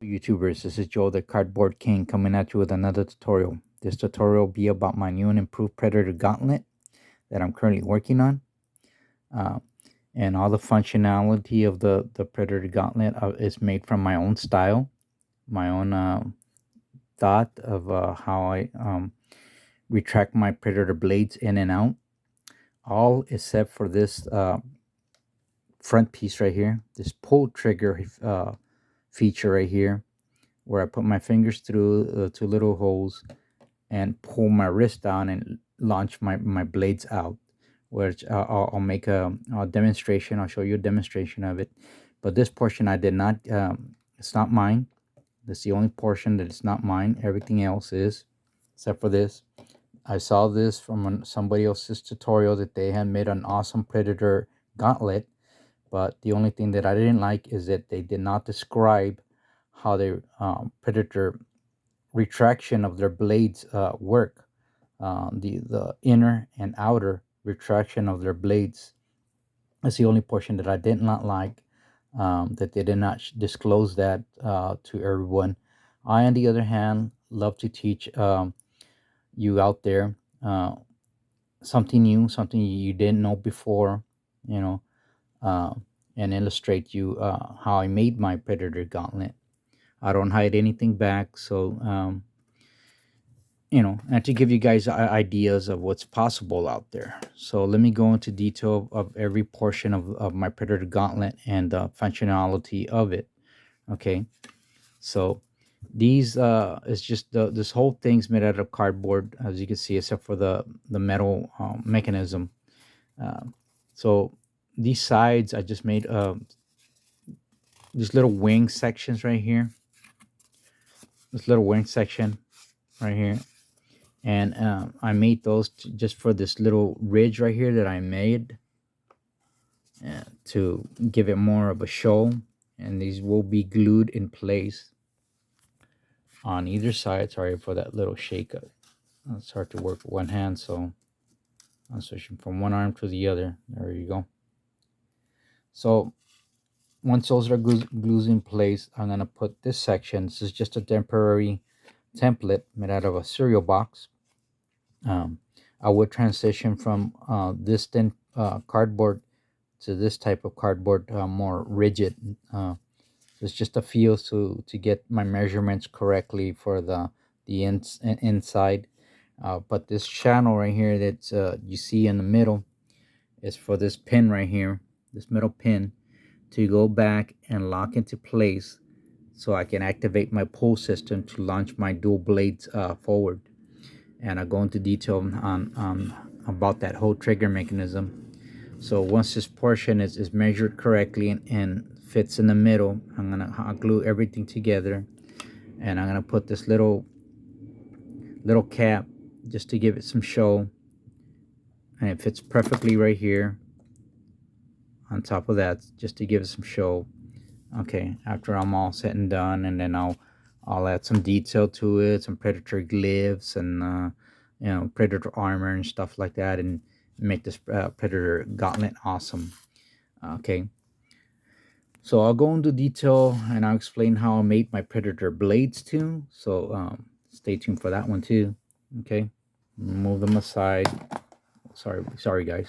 YouTubers, this is Joe the Cardboard King coming at you with another tutorial. This tutorial will be about my new and improved Predator Gauntlet that I'm currently working on. Uh, and all the functionality of the Predator Gauntlet is made from my own style, my own thought of how I retract my Predator blades in and out. All except for this front piece right here, this pull trigger feature right here, where I put my fingers through two little holes and pull my wrist down and launch my blades out, which I'll make a demonstration. I'll show you a demonstration of it. But this portion I did not, it's not mine. That's the only portion that is not mine. Everything else is, except for this. I saw this from somebody else's tutorial that they had made an awesome Predator Gauntlet. But the only thing that I didn't like is that they did not describe how the Predator retraction of their blades work. The inner and outer retraction of their blades. That's the only portion that I did not like. That they did not disclose that to everyone. I, on the other hand, love to teach you out there something new, something you didn't know before, you know, uh, and illustrate you how I made my Predator Gauntlet. I don't hide anything back, so and to give you guys ideas of what's possible out there. So let me go into detail of every portion of my Predator Gauntlet and the functionality of it. Okay, so these is just this whole thing's made out of cardboard, as you can see, except for the metal mechanism. Uh, so these sides, I just made these little wing sections right here. This little wing section right here, and I made those just for this little ridge right here that I made to give it more of a show, and these will be glued in place on either side. Sorry for that little shake up. It's hard to work with one hand, so I'm switching from one arm to the other. There you go. So once those are glues in place, I'm gonna put this section. This is just a temporary template made out of a cereal box. um, I would transition from this thin cardboard to this type of cardboard, more rigid. It's just a feel to get my measurements correctly for the inside. But this channel right here that you see in the middle is for this pin right here, this middle pin, to go back and lock into place so I can activate my pull system to launch my dual blades forward. And I'll go into detail on about that whole trigger mechanism. So once this portion is measured correctly and fits in the middle, I'm gonna hot glue everything together, and I'm gonna put this little cap just to give it some show, and it fits perfectly right here on top of that, just to give it some show. Okay, after I'm all set and done, and then I'll add some detail to it, some Predator glyphs and Predator armor and stuff like that, and make this Predator Gauntlet awesome. Okay, so I'll go into detail and I'll explain how I made my Predator blades too. So stay tuned for that one too. Okay, move them aside. Sorry guys.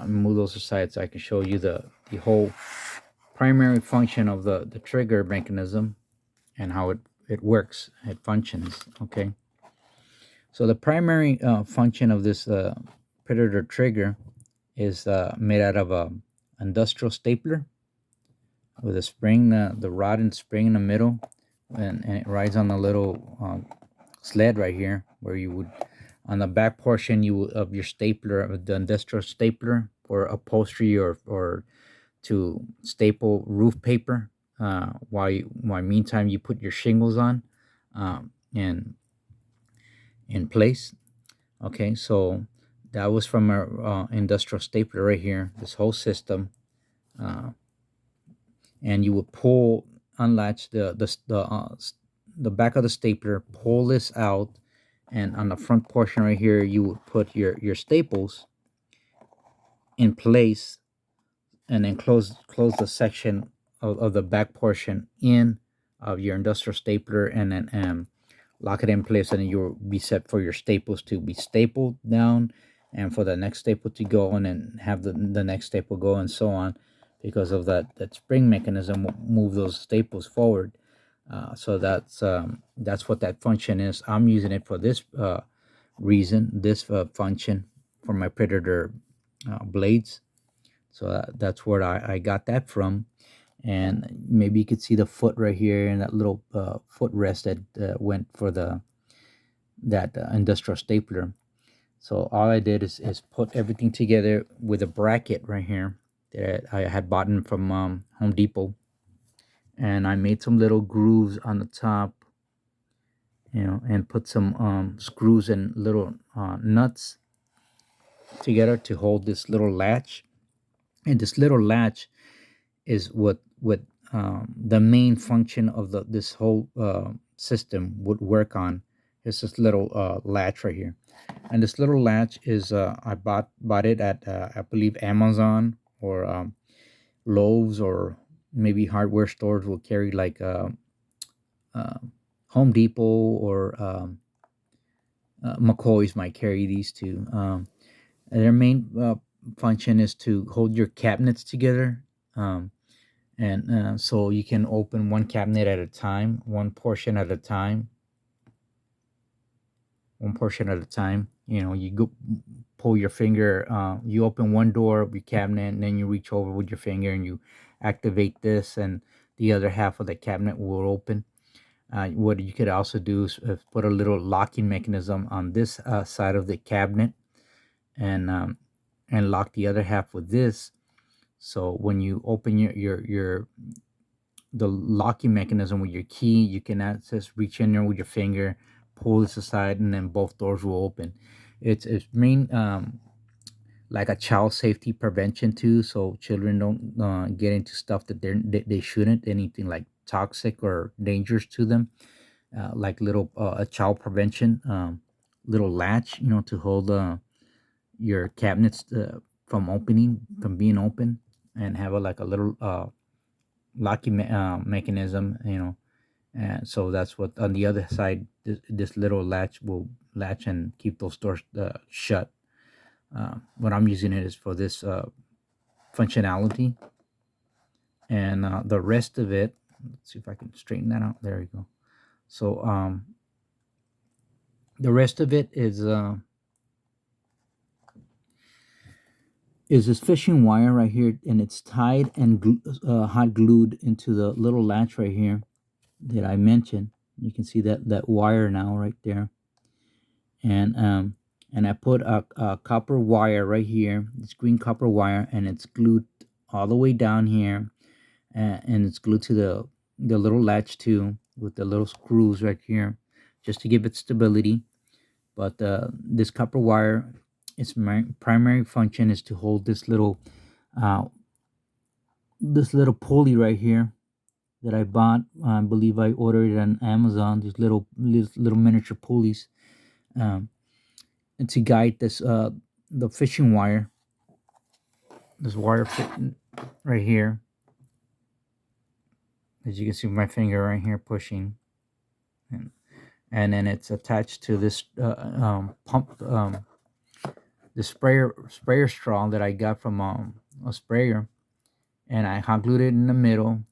Move those aside so I can show you the whole primary function of the trigger mechanism and how it works, it functions. Okay, so the primary function of this Predator trigger is made out of a industrial stapler with a spring, the rod and spring in the middle, and it rides on a little sled right here, where you would, on the back portion of your stapler, the industrial stapler, for upholstery or to staple roof paper, while meantime you put your shingles on in place. Okay, so that was from our industrial stapler right here, this whole system. And you would pull, unlatch the back of the stapler, pull this out, and on the front portion right here you would put your staples in place, and then close the section of the back portion in of your industrial stapler, and then lock it in place, and you'll be set for your staples to be stapled down, and for the next staple to go, and then have the next staple go, and so on, because of that spring mechanism will move those staples forward. So that's what that function is. I'm using it for this reason, this function for my predator blades. So that's where I got that from. And maybe you could see the foot right here, and that little footrest that went for that industrial stapler. So all I did is put everything together with a bracket right here that I had bought from Home Depot, and I made some little grooves on the top, and put some screws and little nuts together to hold this little latch. And this little latch is what the main function of this whole system would work on. It's this little latch right here, and this little latch is I bought it at I believe Amazon, or Lowe's, or maybe hardware stores will carry, like uh, Home Depot, or McCoy's might carry these two. Their main function is to hold your cabinets together. And so you can open one cabinet at a time, one portion at a time, you go pull your finger, you open one door of your cabinet, and then you reach over with your finger and you activate this, and the other half of the cabinet will open. What you could also do is put a little locking mechanism on this side of the cabinet, and lock the other half with this. So when you open your the locking mechanism with your key, you can access, reach in there with your finger, pull this aside, and then both doors will open. It's main like a child safety prevention too, so children don't get into stuff that they shouldn't, anything like toxic or dangerous to them, like little a child prevention little latch, to hold your cabinets from being open, and have like a little locking mechanism, and so that's what on the other side, this little latch will latch and keep those doors shut. What I'm using it is for this functionality, and the rest of it, let's see if I can straighten that out. There you go. So the rest of it is this fishing wire right here, and it's tied and hot glued into the little latch right here that I mentioned. You can see that wire now right there, and I put a copper wire right here, this green copper wire, and it's glued all the way down here, and it's glued to the little latch too, with the little screws right here, just to give it stability. But this copper wire, its primary function is to hold uh, this little pulley right here that I bought. I believe I ordered it on Amazon. These little miniature pulleys, um, and to guide this the fishing wire. This wire fit right here, as you can see with my finger right here pushing, and then it's attached to this pump, the sprayer straw that I got from a sprayer, and I hot glued it in the middle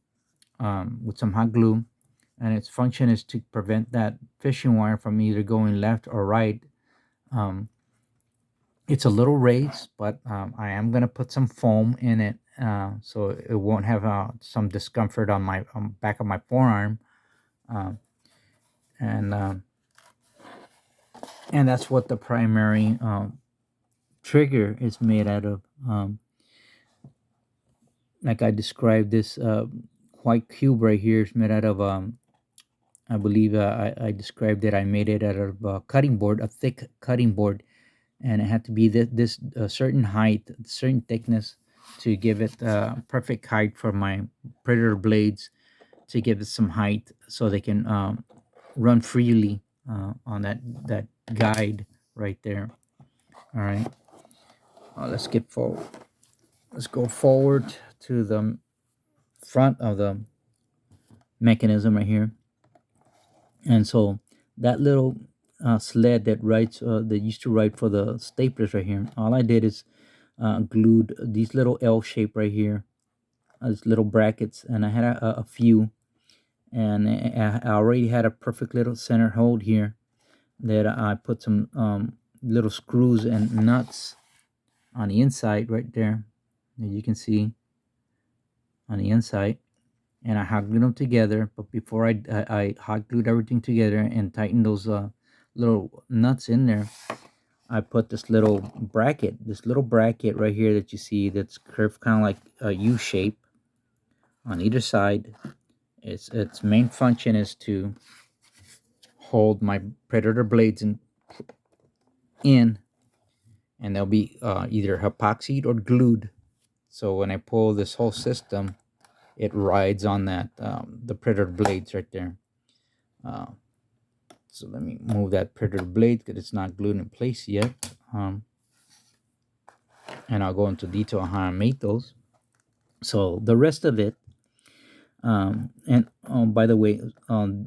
with some hot glue, and its function is to prevent that fishing wire from either going left or right. Um, it's a little raised, but I am gonna put some foam in it, so it won't have some discomfort on my back of my forearm, um, and that's what the primary trigger is made out of. Like I described, this white cube right here is made out of I believe I described it. I made it out of a cutting board, a thick cutting board, and it had to be this certain height, certain thickness, to give it perfect height for my predator blades, to give it some height so they can run freely on that guide right there. All right, let's get forward. Let's go forward to the front of the mechanism right here. And so that little sled that writes that used to write for the staplers right here, all I did is glued these little L shape right here, these little brackets, and I had a few, and I already had a perfect little center hold here that I put some little screws and nuts on the inside right there, as you can see on the inside, and I hot glued them together. But before I hot glued everything together and tightened those little nuts in there, I put this little bracket right here that you see that's curved kind of like a U shape on either side. Its main function is to hold my predator blades in, and they'll be either epoxied or glued. So when I pull this whole system, it rides on that the predator blades right there. Uh, so let me move that predator blade because it's not glued in place yet. And I'll go into detail on how I made those. So the rest of it, and by the way,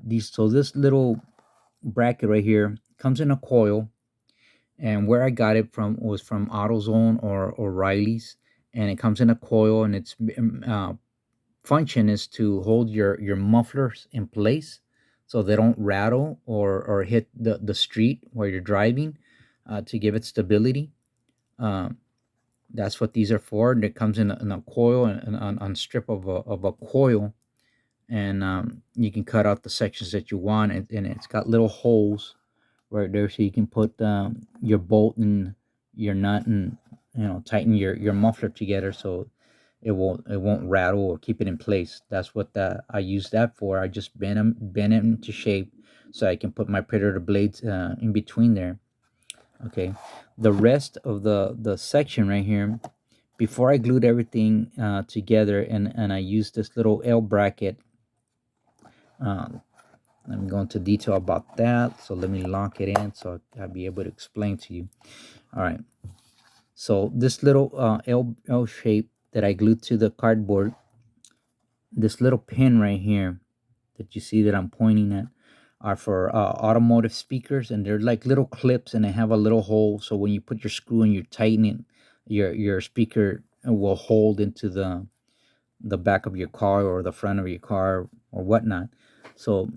this little bracket right here comes in a coil, and where I got it from was from AutoZone or O'Reilly's, and it comes in a coil, and its function is to hold your mufflers in place so they don't rattle or hit the street where you're driving, to give it stability. That's what these are for. And it comes in a coil and on strip of a coil, and you can cut out the sections that you want, and it's got little holes right there so you can put your bolt and your nut, and tighten your muffler together so it won't rattle or keep it in place. That's what I use that for. I just bend it into shape so I can put my predator blades in between there. Okay, the rest of the section right here, before I glued everything together, and I used this little L bracket. Let me go into detail about that. So let me lock it in so I'll be able to explain to you. All right. So this little L shape that I glued to the cardboard, this little pin right here that you see that I'm pointing at, are for automotive speakers, and they're like little clips, and they have a little hole. So when you put your screw and you're tightening, your speaker will hold into the back of your car or the front of your car or whatnot. So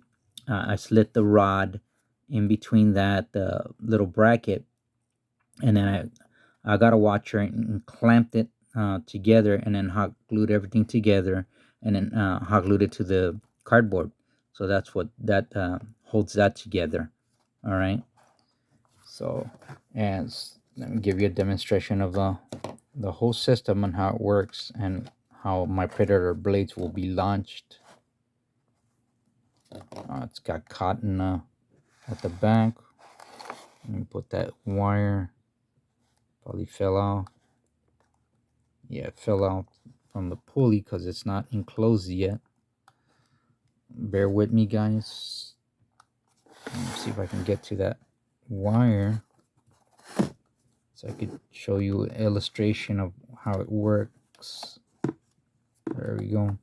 I slit the rod in between that little bracket, and then I got a washer and clamped it together, and then hot glued everything together, and then hot glued it to the cardboard. So that's what that holds that together. All right. So, and let me give you a demonstration of the whole system and how it works and how my predator blades will be launched. It's got cotton at the back. Let me put that wire. Probably fell out. Yeah, it fell out from the pulley because it's not enclosed yet. Bear with me, guys. Let me see if I can get to that wire so I could show you an illustration of how it works. There we go.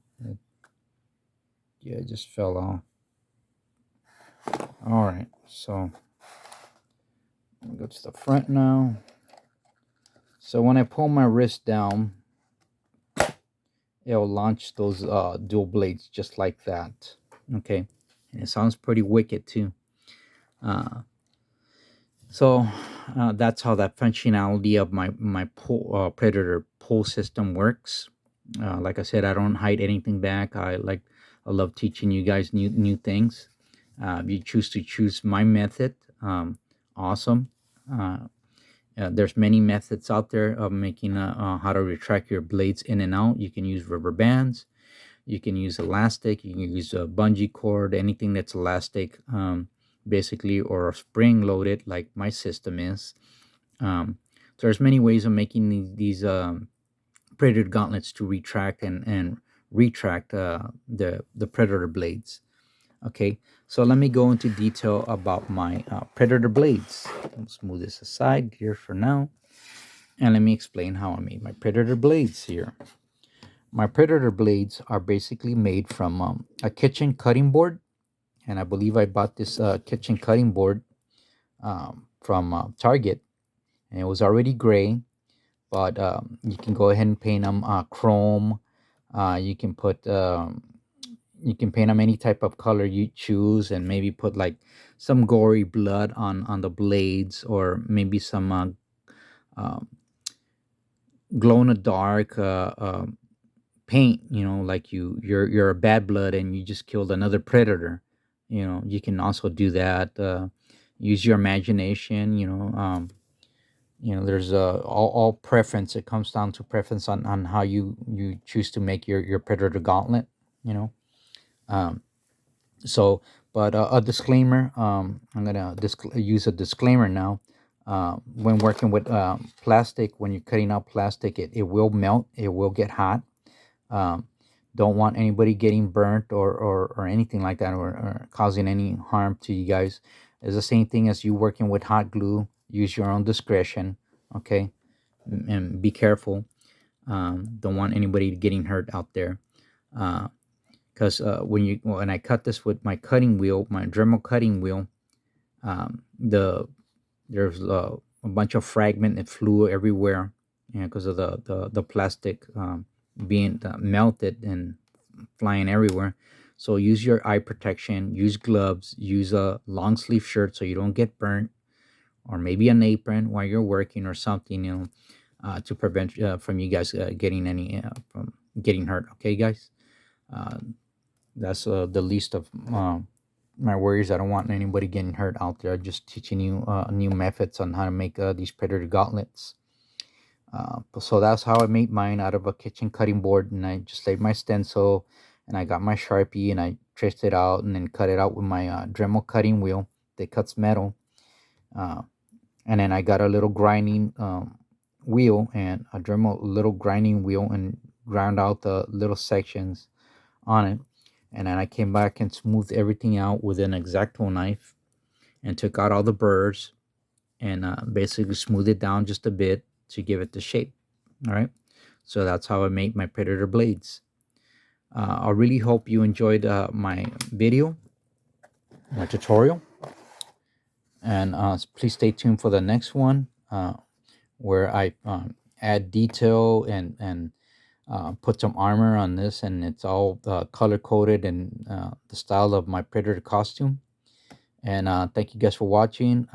It just fell off. All right, so let me go to the front now. So when I pull my wrist down, it'll launch those dual blades just like that. Okay, and it sounds pretty wicked too. So that's how that functionality of my predator pull system works. Like I said, I don't hide anything back. I love teaching you guys new things. If you choose my method, awesome. There's many methods out there of making how to retract your blades in and out. You can use rubber bands, you can use elastic, you can use a bungee cord, anything that's elastic, basically, or spring loaded like my system is. So there's many ways of making these predator gauntlets to retract and retract the predator blades. Okay, so let me go into detail about my predator blades. Let's move this aside here for now, and let me explain how I made my predator blades here. My Predator blades are basically made from a kitchen cutting board, and I believe I bought this kitchen cutting board from Target, and it was already gray. But you can go ahead and paint them chrome. You can put you can paint them any type of color you choose, and maybe put like some gory blood on the blades, or maybe some uh, glow in the dark paint. Like you're a bad blood and you just killed another predator. You can also do that. Use your imagination. There's all preference. It comes down to preference on how you choose to make your predator gauntlet. you know um so but a disclaimer, I'm gonna use a disclaimer now. When working with plastic, when you're cutting out plastic, it will melt, it will get hot. um, don't want anybody getting burnt or anything like that, or causing any harm to you guys. It's the same thing as you working with hot glue. Use your own discretion, okay? And be careful. Don't want anybody getting hurt out there. Because when I cut this with my cutting wheel, my Dremel cutting wheel, there's a bunch of fragment that flew everywhere, because of the plastic being melted and flying everywhere. So use your eye protection, use gloves, use a long sleeve shirt so you don't get burnt, or maybe an apron while you're working or something, to prevent from you guys getting any from getting hurt. Okay, guys. Uh, that's the least of my worries. I don't want anybody getting hurt out there. Just teaching you new methods on how to make these predator gauntlets. So that's how I made mine, out of a kitchen cutting board, and I just laid my stencil, and I got my Sharpie, and I traced it out, and then cut it out with my Dremel cutting wheel that cuts metal. Uh, and then I got a little grinding wheel, and a Dremel little grinding wheel, and ground out the little sections on it. And then I came back and smoothed everything out with an X-Acto knife, and took out all the burrs, and basically smoothed it down just a bit to give it the shape. All right. So that's how I make my Predator blades. I really hope you enjoyed my video, my tutorial. And please stay tuned for the next one, where I add detail and put some armor on this, and it's all color coded and the style of my Predator costume. And thank you guys for watching.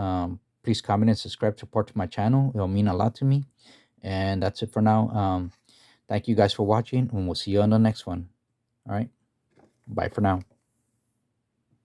Please comment and subscribe, support to my channel. It'll mean a lot to me. And that's it for now. Thank you guys for watching, and we'll see you on the next one. All right. Bye for now.